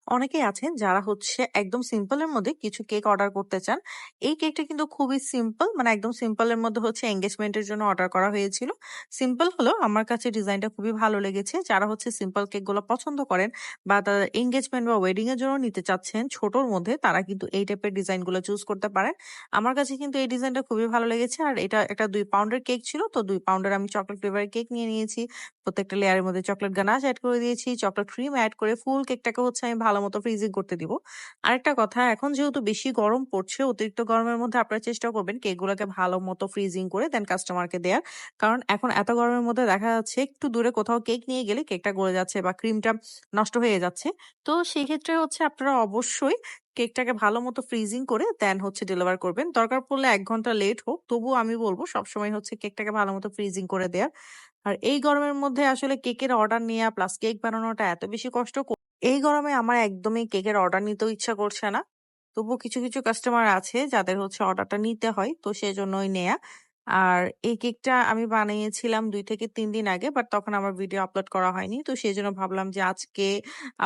অনেকেই আছেন যারা হচ্ছে একদম সিম্পল এর মধ্যে কিছু কেক অর্ডার করতে চান। এই কেকটা কিন্তু খুবই সিম্পল, মানে একদম সিম্পল এর মধ্যে হচ্ছে এনগেজমেন্ট এর জন্য অর্ডার করা হয়েছিল। সিম্পল হলেও আমার কাছে ডিজাইনটা খুবই ভালো লেগেছে। যারা হচ্ছে সিম্পল কেকগুলো পছন্দ করেন বা তাদের এনগেজমেন্ট বা ওয়েডিং এর জন্য নিতে চাচ্ছেন ছোটর মধ্যে, তারা কিন্তু এই টাইপের ডিজাইন গুলো চুজ করতে পারেন। আমার কাছে কিন্তু এই ডিজাইনটা খুবই ভালো লেগেছে। আর এটা একটা 2 পাউন্ডের কেক ছিল, তো 2 পাউন্ডের আমি চকলেট ফ্লেভারের কেক নিয়ে নিয়েছি। প্রত্যেকটা লেয়ারের মধ্যে চকলেট গানাশ এড করে দিয়েছি, চকলেট ক্রিম এড করে ফুল কেকটাকে হচ্ছে আমি ভালো মতো ফ্রিজিং করতে দিব। আরেকটা কথা, এখন যেহেতু বেশি গরম পড়ছে, অতিরিক্ত গরমের মধ্যে আপনারা চেষ্টা করবেন কেকগুলোকে ভালো মতো ফ্রিজিং করে দেন কাস্টমারকে দেয়ার। কারণ এখন এত গরমের মধ্যে দেখা যাচ্ছে একটু দূরে কোথাও কেক নিয়ে গেলে কেকটা গলে যাচ্ছে বা ক্রিমটা নষ্ট হয়ে যাচ্ছে। তো সেই ক্ষেত্রে হচ্ছে আপনারা অবশ্যই কেকটাকে ভালো মতো ফ্রিজিং করে দেন হচ্ছে ডেলিভার করবেন। দরকার পড়লে ১ ঘন্টা লেট হোক, তবুও আমি বলব সবসময় হচ্ছে কেকটাকে ভালো মতো ফ্রিজিং করে দেয়ার। আর এই গরমের মধ্যে আসলে কেকের অর্ডার নেয়া প্লাস কেক বানানোটা এত বেশি কষ্ট। এই গরমে আমার একদমই কেকের অর্ডার নিতেও ইচ্ছা করছে না। তবুও কিছু কাস্টমার আছে যাদের হচ্ছে অর্ডারটা নিতে হয়। তো সেজন্যই নেয়া। আর এই কেকটা আমি বানিয়েছিলাম ২ থেকে ৩ দিন আগে। বাট তখন আমার ভিডিও আপলোড করা হয়নি। তো সেজন্য ভাবলাম যে আজকে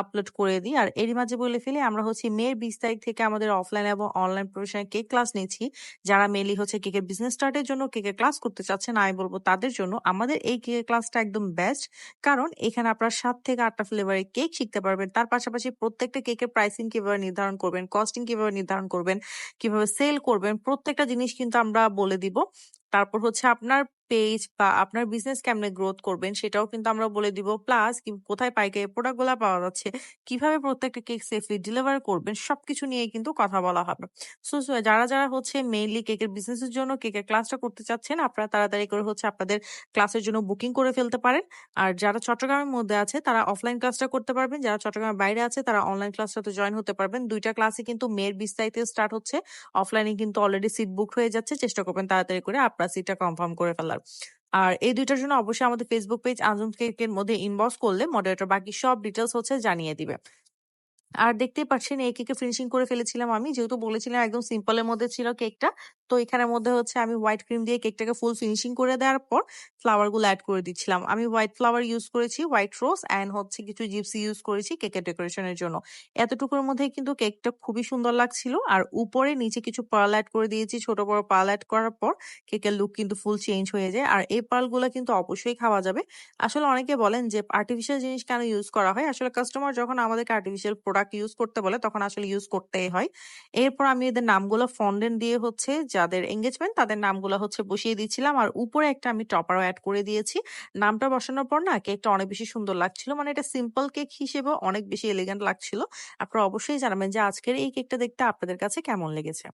আপলোড করে দিই। আর এরই মাঝে বলে ফেলি, আমরা হচ্ছে মের ২০ তারিখ থেকে আমাদের অফলাইন এবং অনলাইন প্রফেশনাল কেক ক্লাস নিচ্ছি। যারা মেইনলি হচ্ছে কেকের বিজনেস স্টার্ট এর জন্য কেকের ক্লাস করতে চাচ্ছেন, আমি বলব তাদের জন্য আমাদের এই কেকের ক্লাসটা একদম বেস্ট। কারণ এখানে আপনারা ৭ থেকে ৮ টা ফ্লেভারের কেক শিখতে পারবেন। তার পাশাপাশি প্রত্যেকটা কেকের প্রাইসিং কিভাবে নির্ধারণ করবেন, কস্টিং কিভাবে নির্ধারণ করবেন, কিভাবে সেল করবেন, প্রত্যেকটা জিনিস কিন্তু আমরা বলে দিব। তারপর হচ্ছে আপনার পেজ বা আপনার বিজনেস কেমনে গ্রোথ করবেন সেটাও কিন্তু আমরা বলে দিব। প্লাস কোথায় পাইকারি প্রোডাক্ট গুলা পাওয়া যাচ্ছে, কিভাবে প্রত্যেকটা কেক সেফলি ডেলিভার করবেন, সবকিছু নিয়ে কিন্তু কথা বলা হবে। সো যারা হচ্ছে মেইনলি কেকের বিজনেসের জন্য কেকের ক্লাসটা করতে চাচ্ছেন, আপনারা তাড়াতাড়ি করে হচ্ছে আপনাদের ক্লাসের জন্য বুকিং করে ফেলতে পারেন। আর যারা চট্টগ্রামের মধ্যে আছে তারা অফলাইন ক্লাসটা করতে পারবেন। যারা চট্টগ্রামের বাইরে আছে তারা অনলাইন ক্লাসটাতে জয়েন হতে পারবেন। ২ টা ক্লাসই কিন্তু মের ২০ তারিখ থেকে স্টার্ট হচ্ছে। অফলাইনে কিন্তু অলরেডি সিট বুক হয়ে যাচ্ছে। চেষ্টা করবেন তাড়াতাড়ি করে আপনার সিটটা কনফার্ম করে ফেলার। আর এই ২ টার জন্য অবশ্যই আমাদের ফেসবুক পেজ আঞ্জুম কেকের মধ্যে ইনবক্স করলে মডারেটর বাকি সব ডিটেইলস হচ্ছে জানিয়ে দিবে। আর দেখতেই পাচ্ছেন এই কেকের ফিনিশিং করে ফেলেছিলাম আমি। যেহেতু বলেছিলাম একদম সিম্পল এর মধ্যে ছিল কেকটা। তো এখানের মধ্যে হচ্ছে আমি হোয়াইট ক্রিম দিয়ে কেকটাকে ফুল ফিনিশিং করে দেওয়ার পর ফ্লাওয়ার গুলো এড করে দিচ্ছিলাম। আমি হোয়াইট ফ্লাওয়ার ইউজ করেছি, হোয়াইট রোজ অ্যান্ড হচ্ছে কিছু জিপসি ইউজ করেছি কেকের ডেকোরেশনের জন্য। এতটুকুর মধ্যেই কিন্তু কেকটা খুবই সুন্দর লাগছিল। আর উপরে নিচে কিছু পার্ল এড করে দিয়েছি। ছোট বড় পার্ল এড করার পর কেকের লুক কিন্তু ফুল চেঞ্জ হয়ে যায়। আর এই পার্ল গুলা কিন্তু অবশ্যই খাওয়া যাবে। আসলে অনেকে বলেন যে আর্টিফিশিয়াল জিনিস কেন ইউজ করা হয়? আসলে কাস্টমার যখন আমাদেরকে আর্টিফিশিয়াল প্রোডাক্ট ইউজ করতে বলে তখন আসলে ইউজ করতেই হয়। এরপর আমি এদের নামগুলো ফন্ডেন্ট দিয়ে হচ্ছে যাদের এনগেজমেন্ট তাদের নামগুলো হচ্ছে বসিয়ে দিচ্ছিলাম। আর উপরে একটা আমি টপারও এড করে দিয়েছি। নামটা বসানোর পর না কেকটা অনেক বেশি সুন্দর লাগছিল। মানে এটা সিম্পল কেক হিসেবেও অনেক বেশি এলিগেন্ট লাগছিল। আপনারা অবশ্যই জানাবেন যে আজকের এই কেকটা দেখতে আপনাদের কাছে কেমন লেগেছে।